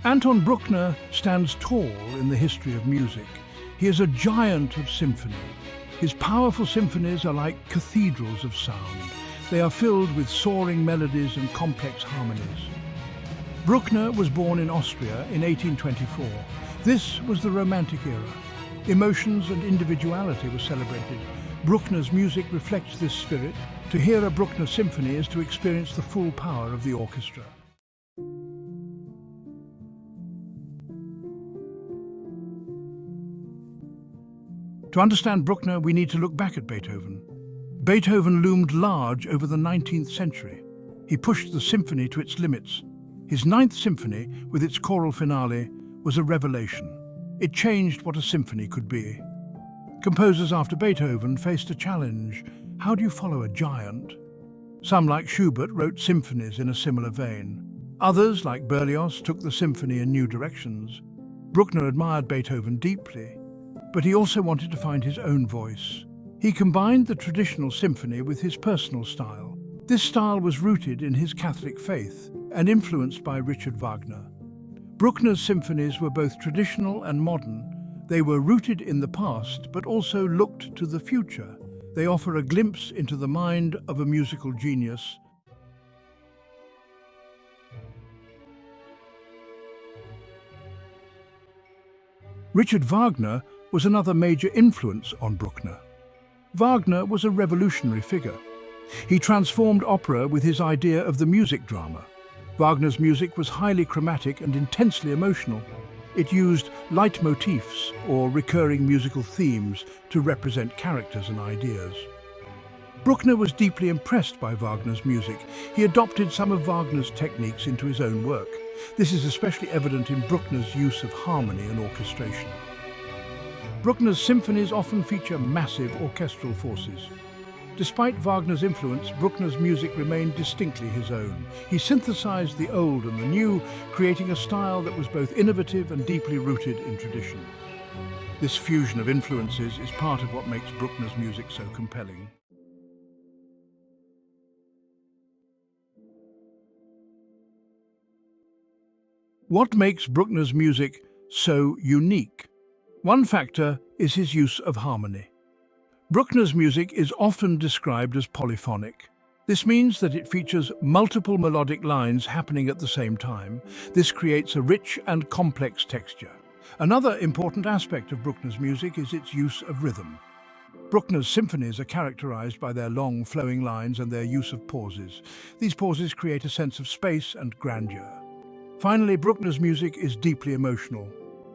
Anton Bruckner stands tall in the history of music. He is a giant of symphony. His powerful symphonies are like cathedrals of sound. They are filled with soaring melodies and complex harmonies. Bruckner was born in Austria in 1824. This was the Romantic era. Emotions and individuality were celebrated. Bruckner's music reflects this spirit. To hear a Bruckner symphony is to experience the full power of the orchestra. To understand Bruckner, we need to look back at Beethoven. Beethoven loomed large over the 19th century. He pushed the symphony to its limits. His Ninth Symphony, with its choral finale, was a revelation. It changed what a symphony could be. Composers after Beethoven faced a challenge. How do you follow a giant? Some, like Schubert, wrote symphonies in a similar vein. Others, like Berlioz, took the symphony in new directions. Bruckner admired Beethoven deeply, but he also wanted to find his own voice. He combined the traditional symphony with his personal style. This style was rooted in his Catholic faith and influenced by Richard Wagner. Bruckner's symphonies were both traditional and modern. They were rooted in the past, but also looked to the future. They offer a glimpse into the mind of a musical genius. Richard Wagner was another major influence on Bruckner. Wagner was a revolutionary figure. He transformed opera with his idea of the music drama. Wagner's music was highly chromatic and intensely emotional. It used leitmotifs, or recurring musical themes, to represent characters and ideas. Bruckner was deeply impressed by Wagner's music. He adopted some of Wagner's techniques into his own work. This is especially evident in Bruckner's use of harmony and orchestration. Bruckner's symphonies often feature massive orchestral forces. Despite Wagner's influence, Bruckner's music remained distinctly his own. He synthesized the old and the new, creating a style that was both innovative and deeply rooted in tradition. This fusion of influences is part of what makes Bruckner's music so compelling. What makes Bruckner's music so unique? One factor is his use of harmony. Bruckner's music is often described as polyphonic. This means that it features multiple melodic lines happening at the same time. This creates a rich and complex texture. Another important aspect of Bruckner's music is its use of rhythm. Bruckner's symphonies are characterized by their long, flowing lines and their use of pauses. These pauses create a sense of space and grandeur. Finally, Bruckner's music is deeply emotional.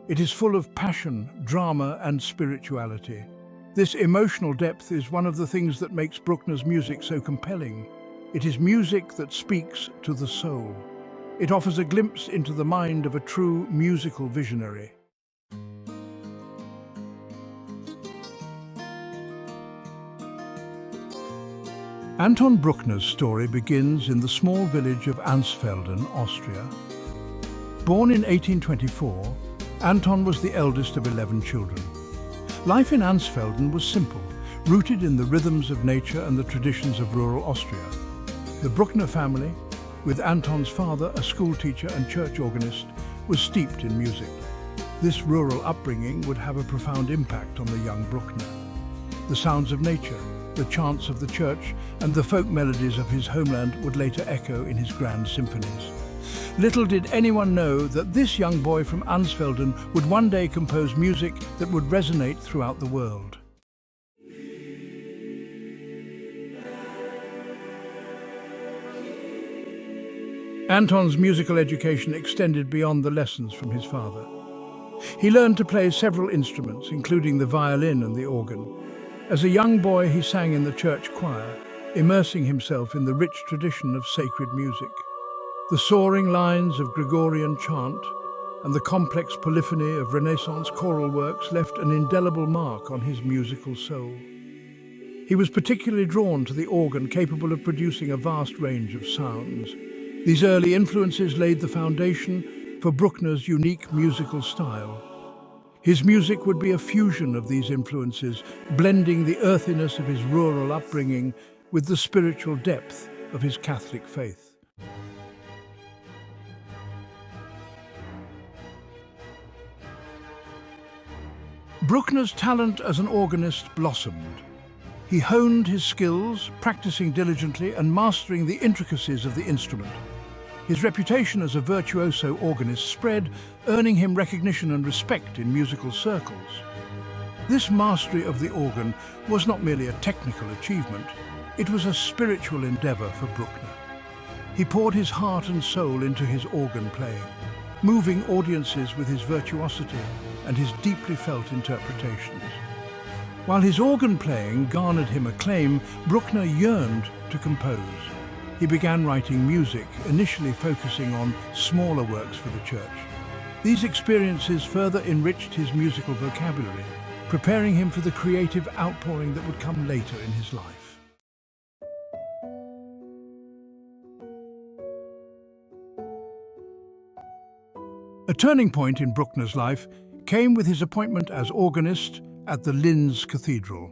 It is full of passion, drama, and spirituality. This emotional depth is one of the things that makes Bruckner's music so compelling. It is music that speaks to the soul. It offers a glimpse into the mind of a true musical visionary. Anton Bruckner's story begins in the small village of Ansfelden, Austria. Born in 1824, Anton was the eldest of 11 children. Life in Ansfelden was simple, rooted in the rhythms of nature and the traditions of rural Austria. The Bruckner family, with Anton's father, a schoolteacher and church organist, was steeped in music. This rural upbringing would have a profound impact on the young Bruckner. The sounds of nature, the chants of the church, and the folk melodies of his homeland would later echo in his grand symphonies. Little did anyone know that this young boy from Ansfelden would one day compose music that would resonate throughout the world. Anton's musical education extended beyond the lessons from his father. He learned to play several instruments, including the violin and the organ. As a young boy, he sang in the church choir, immersing himself in the rich tradition of sacred music. The soaring lines of Gregorian chant and the complex polyphony of Renaissance choral works left an indelible mark on his musical soul. He was particularly drawn to the organ, capable of producing a vast range of sounds. These early influences laid the foundation for Bruckner's unique musical style. His music would be a fusion of these influences, blending the earthiness of his rural upbringing with the spiritual depth of his Catholic faith. Bruckner's talent as an organist blossomed. He honed his skills, practicing diligently and mastering the intricacies of the instrument. His reputation as a virtuoso organist spread, earning him recognition and respect in musical circles. This mastery of the organ was not merely a technical achievement, it was a spiritual endeavor for Bruckner. He poured his heart and soul into his organ playing, moving audiences with his virtuosity and his deeply felt interpretations. While his organ playing garnered him acclaim, Bruckner yearned to compose. He began writing music, initially focusing on smaller works for the church. These experiences further enriched his musical vocabulary, preparing him for the creative outpouring that would come later in his life. A turning point in Bruckner's life came with his appointment as organist at the Linz Cathedral.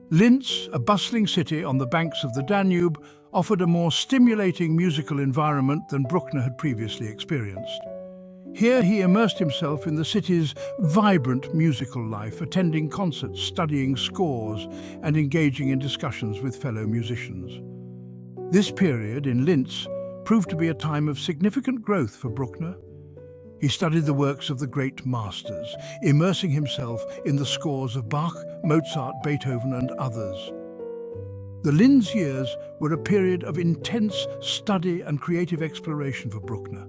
Linz, a bustling city on the banks of the Danube, offered a more stimulating musical environment than Bruckner had previously experienced. Here he immersed himself in the city's vibrant musical life, attending concerts, studying scores, and engaging in discussions with fellow musicians. This period in Linz proved to be a time of significant growth for Bruckner. He studied the works of the great masters, immersing himself in the scores of Bach, Mozart, Beethoven, and others. The Linz years were a period of intense study and creative exploration for Bruckner.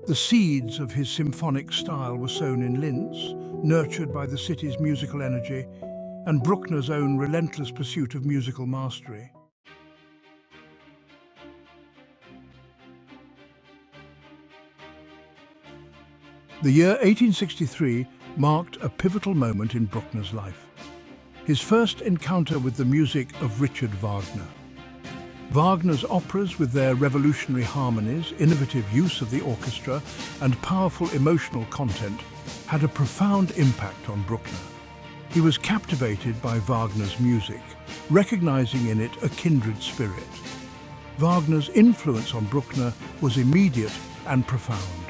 The seeds of his symphonic style were sown in Linz, nurtured by the city's musical energy and Bruckner's own relentless pursuit of musical mastery. The year 1863 marked a pivotal moment in Bruckner's life. His first encounter with the music of Richard Wagner. Wagner's operas, with their revolutionary harmonies, innovative use of the orchestra, and powerful emotional content, had a profound impact on Bruckner. He was captivated by Wagner's music, recognizing in it a kindred spirit. Wagner's influence on Bruckner was immediate and profound.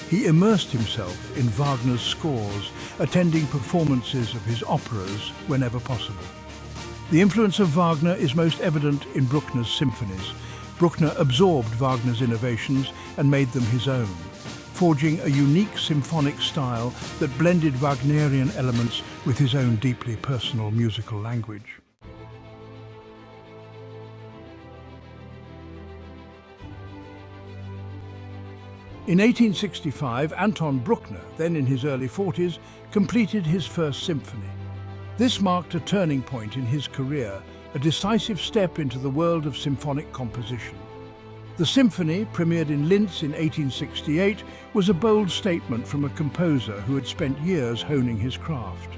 He immersed himself in Wagner's scores, attending performances of his operas whenever possible. The influence of Wagner is most evident in Bruckner's symphonies. Bruckner absorbed Wagner's innovations and made them his own, forging a unique symphonic style that blended Wagnerian elements with his own deeply personal musical language. In 1865, Anton Bruckner, then in his early 40s, completed his First Symphony. This marked a turning point in his career, a decisive step into the world of symphonic composition. The symphony, premiered in Linz in 1868, was a bold statement from a composer who had spent years honing his craft.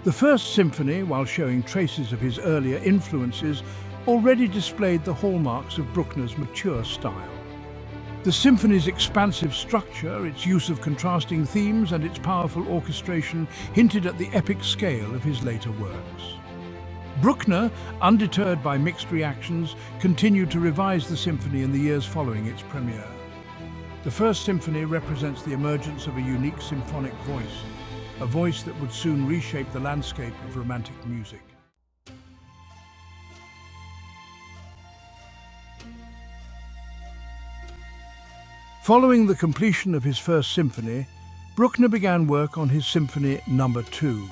The First Symphony, while showing traces of his earlier influences, already displayed the hallmarks of Bruckner's mature style. The symphony's expansive structure, its use of contrasting themes, and its powerful orchestration hinted at the epic scale of his later works. Bruckner, undeterred by mixed reactions, continued to revise the symphony in the years following its premiere. The First Symphony represents the emergence of a unique symphonic voice, a voice that would soon reshape the landscape of Romantic music. Following the completion of his First Symphony, Bruckner began work on his Symphony No. 2.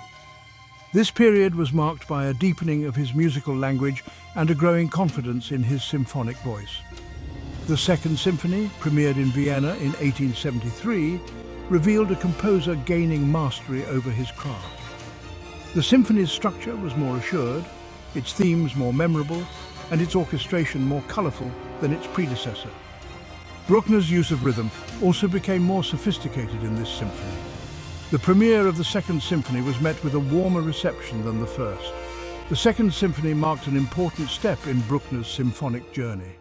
This period was marked by a deepening of his musical language and a growing confidence in his symphonic voice. The Second Symphony, premiered in Vienna in 1873, revealed a composer gaining mastery over his craft. The symphony's structure was more assured, its themes more memorable, and its orchestration more colorful than its predecessor. Bruckner's use of rhythm also became more sophisticated in this symphony. The premiere of the Second Symphony was met with a warmer reception than the first. The Second Symphony marked an important step in Bruckner's symphonic journey.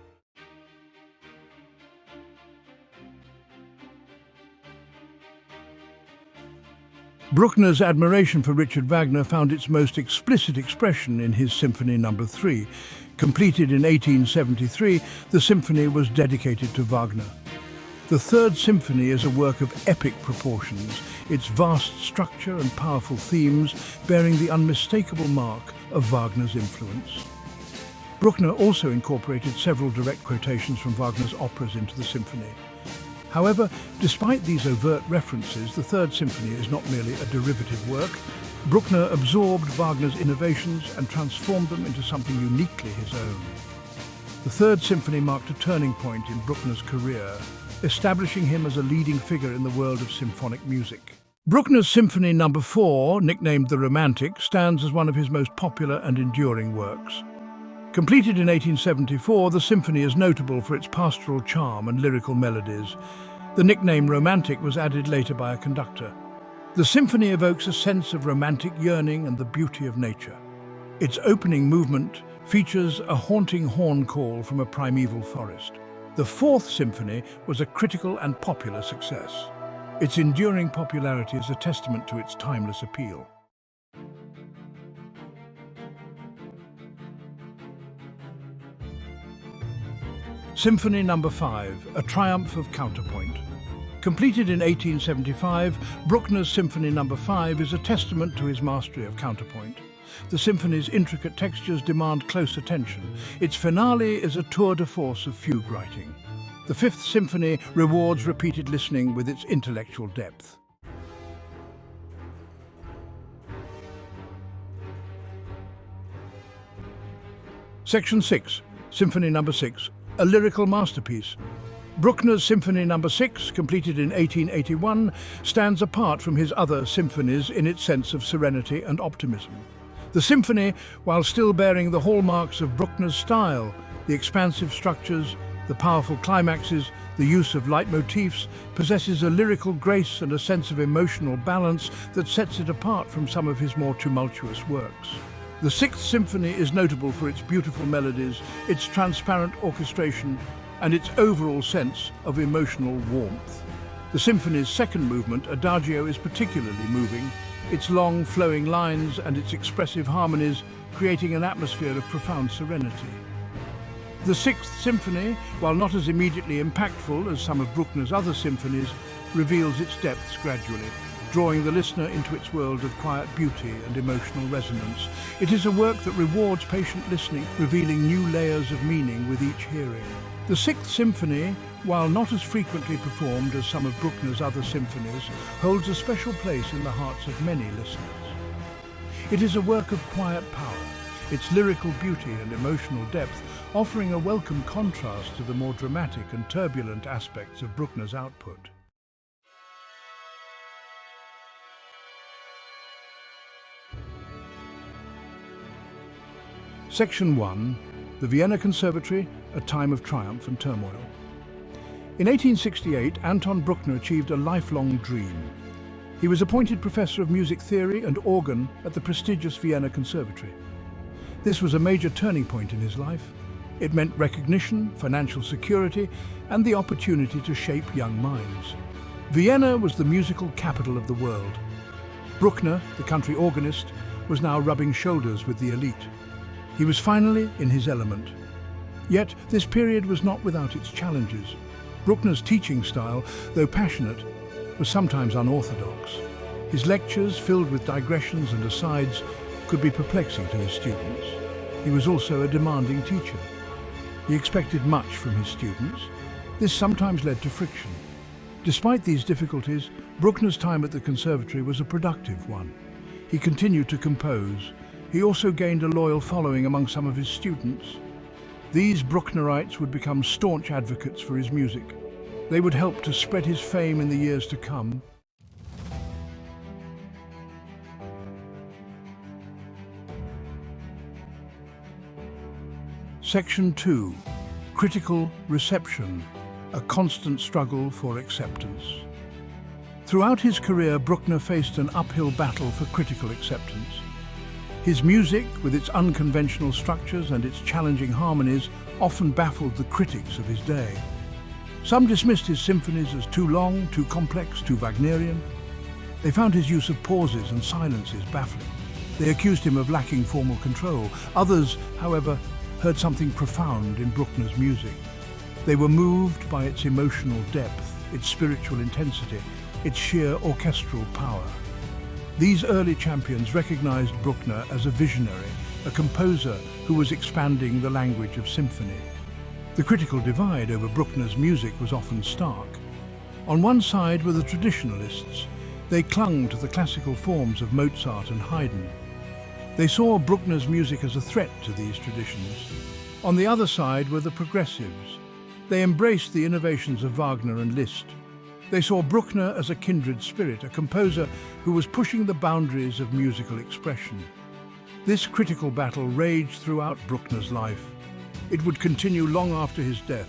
Bruckner's admiration for Richard Wagner found its most explicit expression in his Symphony No. 3. Completed in 1873, the symphony was dedicated to Wagner. The Third Symphony is a work of epic proportions, its vast structure and powerful themes bearing the unmistakable mark of Wagner's influence. Bruckner also incorporated several direct quotations from Wagner's operas into the symphony. However, despite these overt references, the Third Symphony is not merely a derivative work. Bruckner absorbed Wagner's innovations and transformed them into something uniquely his own. The Third Symphony marked a turning point in Bruckner's career, establishing him as a leading figure in the world of symphonic music. Bruckner's Symphony No. 4, nicknamed the Romantic, stands as one of his most popular and enduring works. Completed in 1874, the symphony is notable for its pastoral charm and lyrical melodies. The nickname Romantic was added later by a conductor. The symphony evokes a sense of romantic yearning and the beauty of nature. Its opening movement features a haunting horn call from a primeval forest. The Fourth Symphony was a critical and popular success. Its enduring popularity is a testament to its timeless appeal. Symphony No. 5, A Triumph of Counterpoint. Completed in 1875, Bruckner's Symphony No. 5 is a testament to his mastery of counterpoint. The symphony's intricate textures demand close attention. Its finale is a tour de force of fugue writing. The Fifth Symphony rewards repeated listening with its intellectual depth. Section 6, Symphony No. 6, A Lyrical Masterpiece. Bruckner's Symphony No. 6, completed in 1881, stands apart from his other symphonies in its sense of serenity and optimism. The symphony, while still bearing the hallmarks of Bruckner's style, the expansive structures, the powerful climaxes, the use of leitmotifs, possesses a lyrical grace and a sense of emotional balance that sets it apart from some of his more tumultuous works. The Sixth Symphony is notable for its beautiful melodies, its transparent orchestration, and its overall sense of emotional warmth. The symphony's second movement, Adagio, is particularly moving, its long flowing lines and its expressive harmonies creating an atmosphere of profound serenity. The Sixth Symphony, while not as immediately impactful as some of Bruckner's other symphonies, reveals its depths gradually, drawing the listener into its world of quiet beauty and emotional resonance. It is a work that rewards patient listening, revealing new layers of meaning with each hearing. The Sixth Symphony, while not as frequently performed as some of Bruckner's other symphonies, holds a special place in the hearts of many listeners. It is a work of quiet power, its lyrical beauty and emotional depth offering a welcome contrast to the more dramatic and turbulent aspects of Bruckner's output. Section 1, The Vienna Conservatory, A Time of Triumph and Turmoil. In 1868, Anton Bruckner achieved a lifelong dream. He was appointed Professor of Music Theory and Organ at the prestigious Vienna Conservatory. This was a major turning point in his life. It meant recognition, financial security, and the opportunity to shape young minds. Vienna was the musical capital of the world. Bruckner, the country organist, was now rubbing shoulders with the elite. He was finally in his element. Yet this period was not without its challenges. Bruckner's teaching style, though passionate, was sometimes unorthodox. His lectures, filled with digressions and asides, could be perplexing to his students. He was also a demanding teacher. He expected much from his students. This sometimes led to friction. Despite these difficulties, Bruckner's time at the conservatory was a productive one. He continued to compose. He also gained a loyal following among some of his students. These Brucknerites would become staunch advocates for his music. They would help to spread his fame in the years to come. Section 2, Critical Reception, a constant struggle for acceptance. Throughout his career, Bruckner faced an uphill battle for critical acceptance. His music, with its unconventional structures and its challenging harmonies, often baffled the critics of his day. Some dismissed his symphonies as too long, too complex, too Wagnerian. They found his use of pauses and silences baffling. They accused him of lacking formal control. Others, however, heard something profound in Bruckner's music. They were moved by its emotional depth. its spiritual intensity, its sheer orchestral power. These early champions recognized Bruckner as a visionary, a composer who was expanding the language of symphony. The critical divide over Bruckner's music was often stark. On one side were the traditionalists. They clung to the classical forms of Mozart and Haydn. They saw Bruckner's music as a threat to these traditions. On the other side were the progressives. They embraced the innovations of Wagner and Liszt. They saw Bruckner as a kindred spirit, a composer who was pushing the boundaries of musical expression. This critical battle raged throughout Bruckner's life. It would continue long after his death.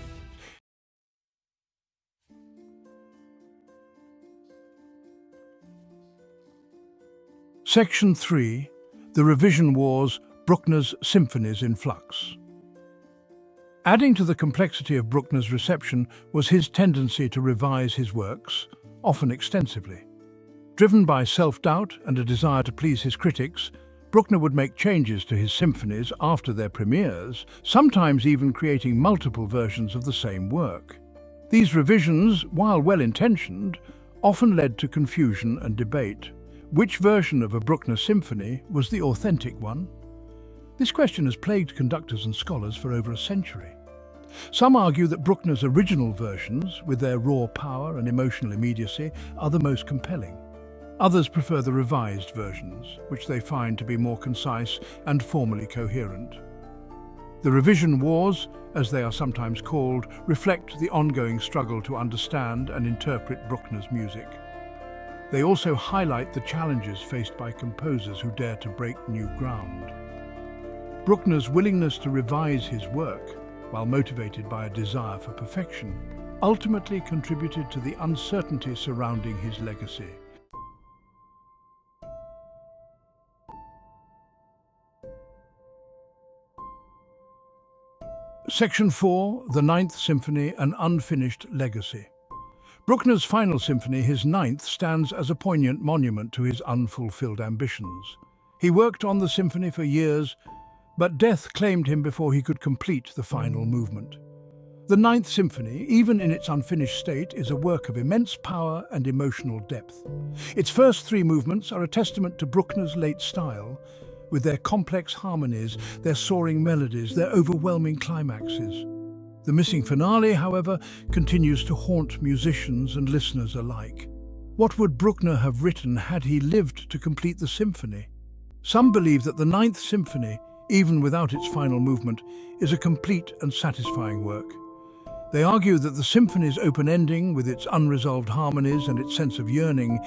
Section 3. The Revision Wars, Bruckner's Symphonies in Flux. Adding to the complexity of Bruckner's reception was his tendency to revise his works, often extensively. Driven by self-doubt and a desire to please his critics, Bruckner would make changes to his symphonies after their premieres, sometimes even creating multiple versions of the same work. These revisions, while well-intentioned, often led to confusion and debate. Which version of a Bruckner symphony was the authentic one? This question has plagued conductors and scholars for over a century. Some argue that Bruckner's original versions, with their raw power and emotional immediacy, are the most compelling. Others prefer the revised versions, which they find to be more concise and formally coherent. The revision wars, as they are sometimes called, reflect the ongoing struggle to understand and interpret Bruckner's music. They also highlight the challenges faced by composers who dare to break new ground. Bruckner's willingness to revise his work, while motivated by a desire for perfection, ultimately contributed to the uncertainty surrounding his legacy. Section 4, the Ninth Symphony, an unfinished legacy. Bruckner's final symphony, his ninth, stands as a poignant monument to his unfulfilled ambitions. He worked on the symphony for years, but death claimed him before he could complete the final movement. The Ninth Symphony, even in its unfinished state, is a work of immense power and emotional depth. Its first three movements are a testament to Bruckner's late style, with their complex harmonies, their soaring melodies, their overwhelming climaxes. The missing finale, however, continues to haunt musicians and listeners alike. What would Bruckner have written had he lived to complete the symphony? Some believe that the Ninth Symphony, even without its final movement, is a complete and satisfying work. They argue that the symphony's open ending, with its unresolved harmonies and its sense of yearning,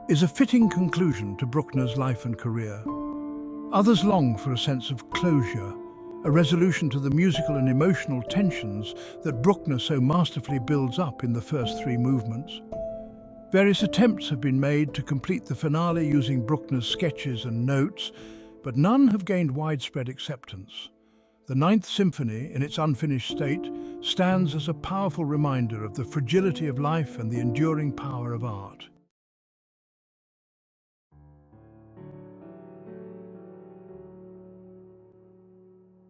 is a fitting conclusion to Bruckner's life and career. Others long for a sense of closure, a resolution to the musical and emotional tensions that Bruckner so masterfully builds up in the first three movements. Various attempts have been made to complete the finale using Bruckner's sketches and notes, but none have gained widespread acceptance. The Ninth Symphony, in its unfinished state, stands as a powerful reminder of the fragility of life and the enduring power of art.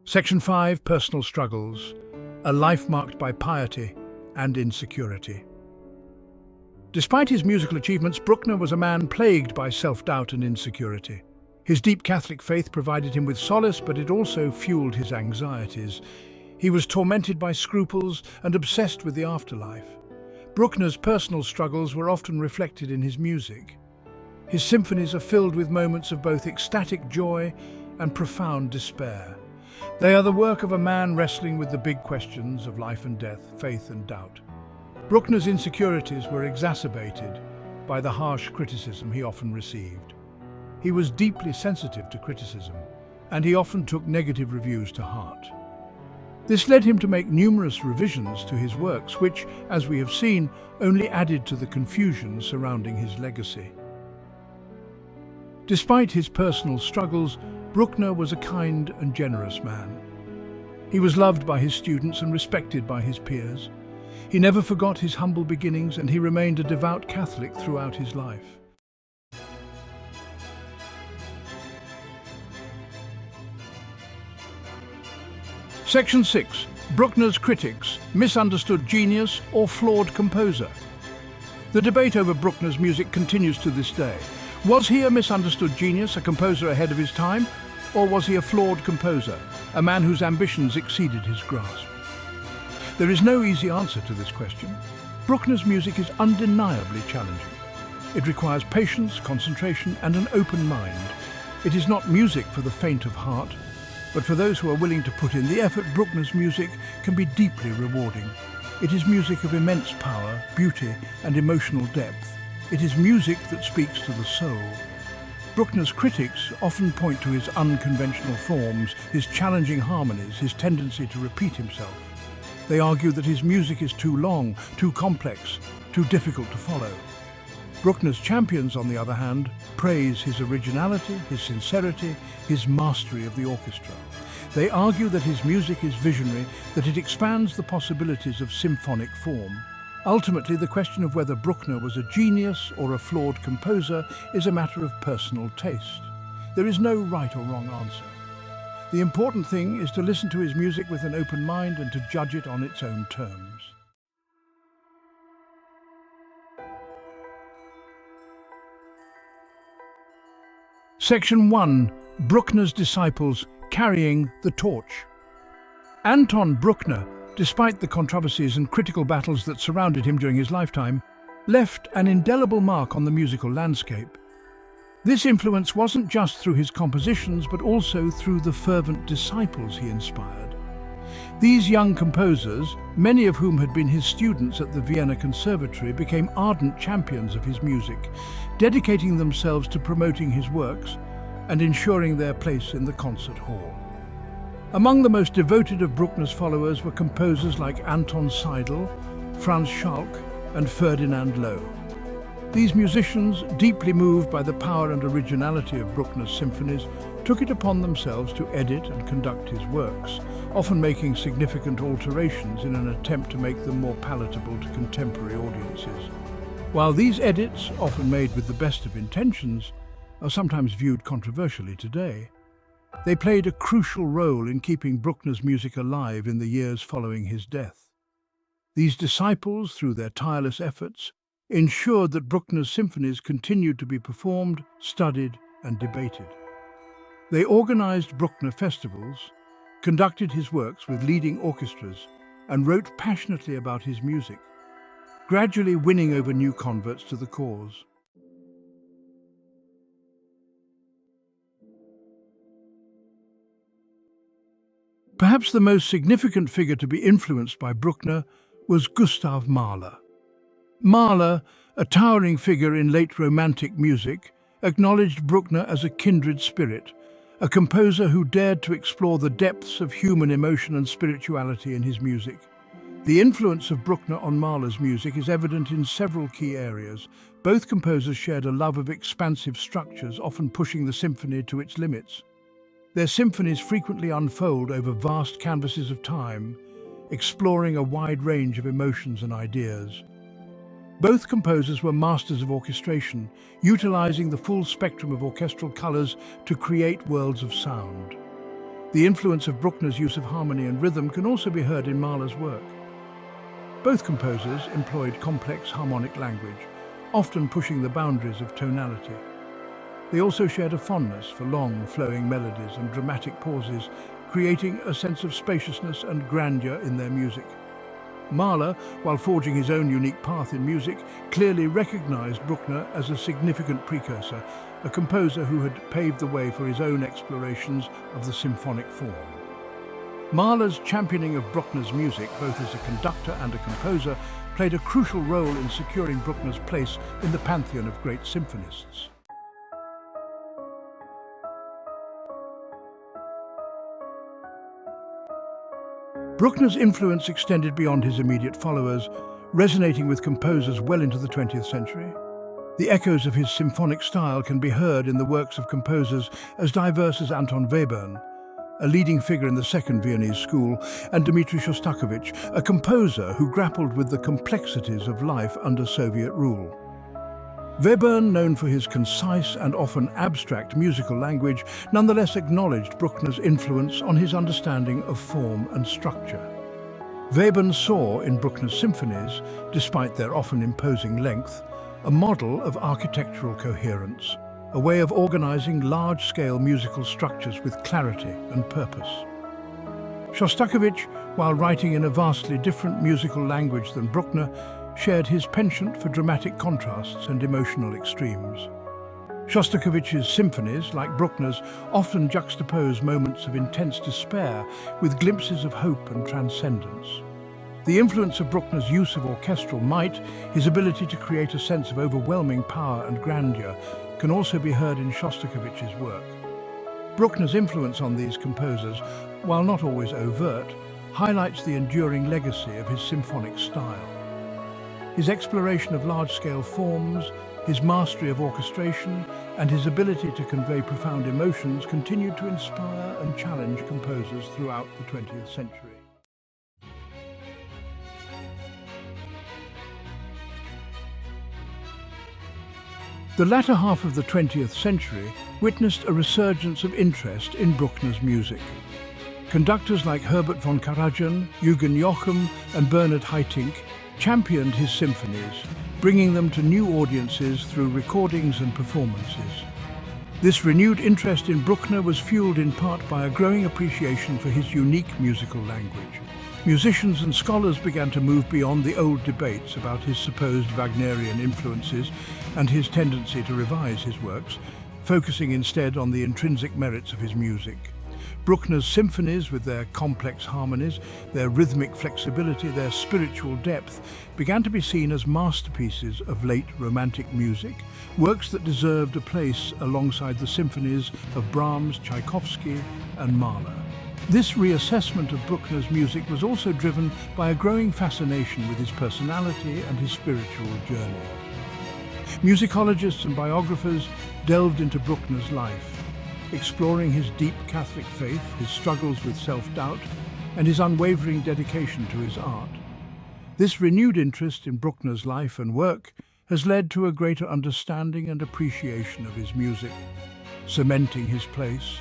Section 5, Personal Struggles, a life marked by piety and insecurity. Despite his musical achievements, Bruckner was a man plagued by self-doubt and insecurity. His deep Catholic faith provided him with solace, but it also fueled his anxieties. He was tormented by scruples and obsessed with the afterlife. Bruckner's personal struggles were often reflected in his music. His symphonies are filled with moments of both ecstatic joy and profound despair. They are the work of a man wrestling with the big questions of life and death, faith and doubt. Bruckner's insecurities were exacerbated by the harsh criticism he often received. He was deeply sensitive to criticism, and he often took negative reviews to heart. This led him to make numerous revisions to his works, which, as we have seen, only added to the confusion surrounding his legacy. Despite his personal struggles, Bruckner was a kind and generous man. He was loved by his students and respected by his peers. He never forgot his humble beginnings, and he remained a devout Catholic throughout his life. Section 6. Bruckner's critics, misunderstood genius or flawed composer. The debate over Bruckner's music continues to this day. Was he a misunderstood genius, a composer ahead of his time? Or was he a flawed composer, a man whose ambitions exceeded his grasp? There is no easy answer to this question. Bruckner's music is undeniably challenging. It requires patience, concentration, and an open mind. It is not music for the faint of heart, but for those who are willing to put in the effort. Bruckner's music can be deeply rewarding. It is music of immense power, beauty, and emotional depth. It is music that speaks to the soul. Bruckner's critics often point to his unconventional forms, his challenging harmonies, his tendency to repeat himself. They argue that his music is too long, too complex, too difficult to follow. Bruckner's champions, on the other hand, praise his originality, his sincerity, his mastery of the orchestra. They argue that his music is visionary, that it expands the possibilities of symphonic form. Ultimately, the question of whether Bruckner was a genius or a flawed composer is a matter of personal taste. There is no right or wrong answer. The important thing is to listen to his music with an open mind and to judge it on its own terms. Section 1. Bruckner's disciples carrying the torch. Anton Bruckner, despite the controversies and critical battles that surrounded him during his lifetime, left an indelible mark on the musical landscape. This influence wasn't just through his compositions, but also through the fervent disciples he inspired. These young composers, many of whom had been his students at the Vienna Conservatory, became ardent champions of his music, dedicating themselves to promoting his works and ensuring their place in the concert hall. Among the most devoted of Bruckner's followers were composers like Anton Seidl, Franz Schalk, and Ferdinand Loh. These musicians, deeply moved by the power and originality of Bruckner's symphonies, took it upon themselves to edit and conduct his works, often making significant alterations in an attempt to make them more palatable to contemporary audiences. While these edits, often made with the best of intentions, are sometimes viewed controversially today, they played a crucial role in keeping Bruckner's music alive in the years following his death. These disciples, through their tireless efforts, ensured that Bruckner's symphonies continued to be performed, studied, and debated. They organized Bruckner festivals, conducted his works with leading orchestras, and wrote passionately about his music, gradually winning over new converts to the cause. Perhaps the most significant figure to be influenced by Bruckner was Gustav Mahler. Mahler, a towering figure in late Romantic music, acknowledged Bruckner as a kindred spirit, a composer who dared to explore the depths of human emotion and spirituality in his music. The influence of Bruckner on Mahler's music is evident in several key areas. Both composers shared a love of expansive structures, often pushing the symphony to its limits. Their symphonies frequently unfold over vast canvases of time, exploring a wide range of emotions and ideas. Both composers were masters of orchestration, utilizing the full spectrum of orchestral colors to create worlds of sound. The influence of Bruckner's use of harmony and rhythm can also be heard in Mahler's work. Both composers employed complex harmonic language, often pushing the boundaries of tonality. They also shared a fondness for long, flowing melodies and dramatic pauses, creating a sense of spaciousness and grandeur in their music. Mahler, while forging his own unique path in music, clearly recognized Bruckner as a significant precursor, a composer who had paved the way for his own explorations of the symphonic form. Mahler's championing of Bruckner's music, both as a conductor and a composer, played a crucial role in securing Bruckner's place in the pantheon of great symphonists. Bruckner's influence extended beyond his immediate followers, resonating with composers well into the 20th century. The echoes of his symphonic style can be heard in the works of composers as diverse as Anton Webern, a leading figure in the Second Viennese School, and Dmitri Shostakovich, a composer who grappled with the complexities of life under Soviet rule. Webern, known for his concise and often abstract musical language, nonetheless acknowledged Bruckner's influence on his understanding of form and structure. Webern saw in Bruckner's symphonies, despite their often imposing length, a model of architectural coherence, a way of organizing large-scale musical structures with clarity and purpose. Shostakovich, while writing in a vastly different musical language than Bruckner, shared his penchant for dramatic contrasts and emotional extremes. Shostakovich's symphonies, like Bruckner's, often juxtapose moments of intense despair with glimpses of hope and transcendence. The influence of Bruckner's use of orchestral might, his ability to create a sense of overwhelming power and grandeur, can also be heard in Shostakovich's work. Bruckner's influence on these composers, while not always overt, highlights the enduring legacy of his symphonic style. His exploration of large-scale forms, his mastery of orchestration, and his ability to convey profound emotions continued to inspire and challenge composers throughout the 20th century. The latter half of the 20th century witnessed a resurgence of interest in Bruckner's music. Conductors like Herbert von Karajan, Eugen Joachim, and Bernhard Haitink championed his symphonies, bringing them to new audiences through recordings and performances. This renewed interest in Bruckner was fueled in part by a growing appreciation for his unique musical language. Musicians and scholars began to move beyond the old debates about his supposed Wagnerian influences and his tendency to revise his works, focusing instead on the intrinsic merits of his music. Bruckner's symphonies, with their complex harmonies, their rhythmic flexibility, their spiritual depth, began to be seen as masterpieces of late Romantic music, works that deserved a place alongside the symphonies of Brahms, Tchaikovsky, and Mahler. This reassessment of Bruckner's music was also driven by a growing fascination with his personality and his spiritual journey. Musicologists and biographers delved into Bruckner's life, exploring his deep Catholic faith, his struggles with self-doubt, and his unwavering dedication to his art. This renewed interest in Bruckner's life and work has led to a greater understanding and appreciation of his music, cementing his place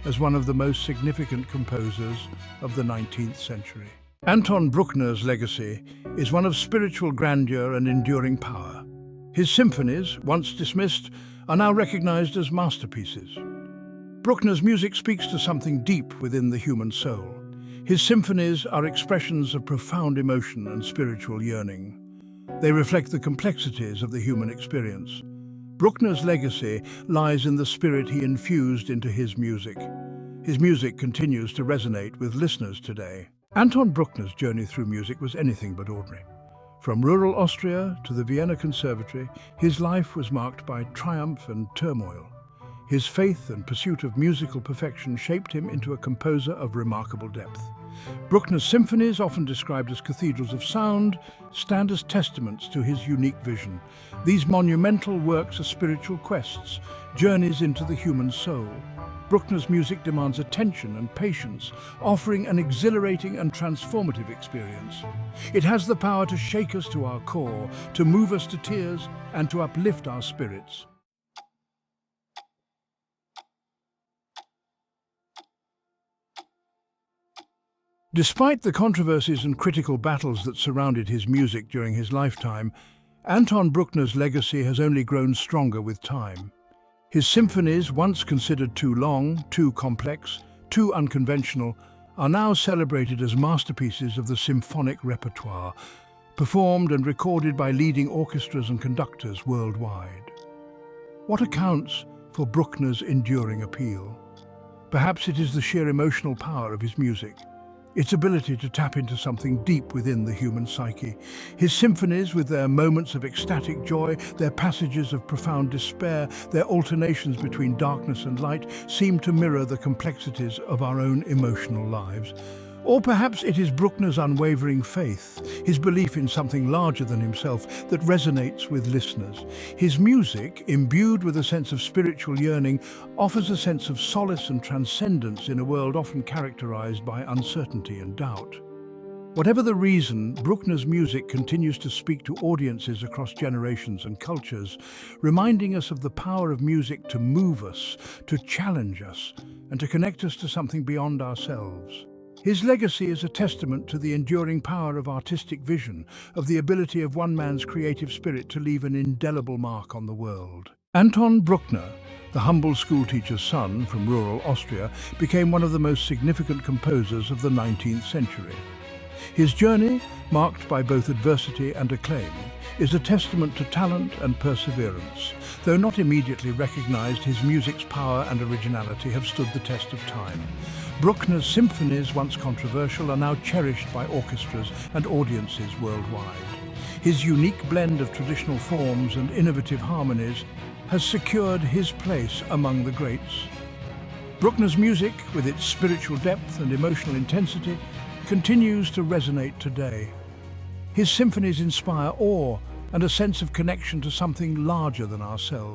as one of the most significant composers of the 19th century. Anton Bruckner's legacy is one of spiritual grandeur and enduring power. His symphonies, once dismissed, are now recognized as masterpieces. Bruckner's music speaks to something deep within the human soul. His symphonies are expressions of profound emotion and spiritual yearning. They reflect the complexities of the human experience. Bruckner's legacy lies in the spirit he infused into his music. His music continues to resonate with listeners today. Anton Bruckner's journey through music was anything but ordinary. From rural Austria to the Vienna Conservatory, his life was marked by triumph and turmoil. His faith and pursuit of musical perfection shaped him into a composer of remarkable depth. Bruckner's symphonies, often described as cathedrals of sound, stand as testaments to his unique vision. These monumental works are spiritual quests, journeys into the human soul. Bruckner's music demands attention and patience, offering an exhilarating and transformative experience. It has the power to shake us to our core, to move us to tears, and to uplift our spirits. Despite the controversies and critical battles that surrounded his music during his lifetime, Anton Bruckner's legacy has only grown stronger with time. His symphonies, once considered too long, too complex, too unconventional, are now celebrated as masterpieces of the symphonic repertoire, performed and recorded by leading orchestras and conductors worldwide. What accounts for Bruckner's enduring appeal? Perhaps it is the sheer emotional power of his music, its ability to tap into something deep within the human psyche. His symphonies, with their moments of ecstatic joy, their passages of profound despair, their alternations between darkness and light, seem to mirror the complexities of our own emotional lives. Or perhaps it is Bruckner's unwavering faith, his belief in something larger than himself, that resonates with listeners. His music, imbued with a sense of spiritual yearning, offers a sense of solace and transcendence in a world often characterized by uncertainty and doubt. Whatever the reason, Bruckner's music continues to speak to audiences across generations and cultures, reminding us of the power of music to move us, to challenge us, and to connect us to something beyond ourselves. His legacy is a testament to the enduring power of artistic vision, of the ability of one man's creative spirit to leave an indelible mark on the world. Anton Bruckner, the humble schoolteacher's son from rural Austria, became one of the most significant composers of the 19th century. His journey, marked by both adversity and acclaim, is a testament to talent and perseverance. Though not immediately recognized, his music's power and originality have stood the test of time. Bruckner's symphonies, once controversial, are now cherished by orchestras and audiences worldwide. His unique blend of traditional forms and innovative harmonies has secured his place among the greats. Bruckner's music, with its spiritual depth and emotional intensity, continues to resonate today. His symphonies inspire awe and a sense of connection to something larger than ourselves.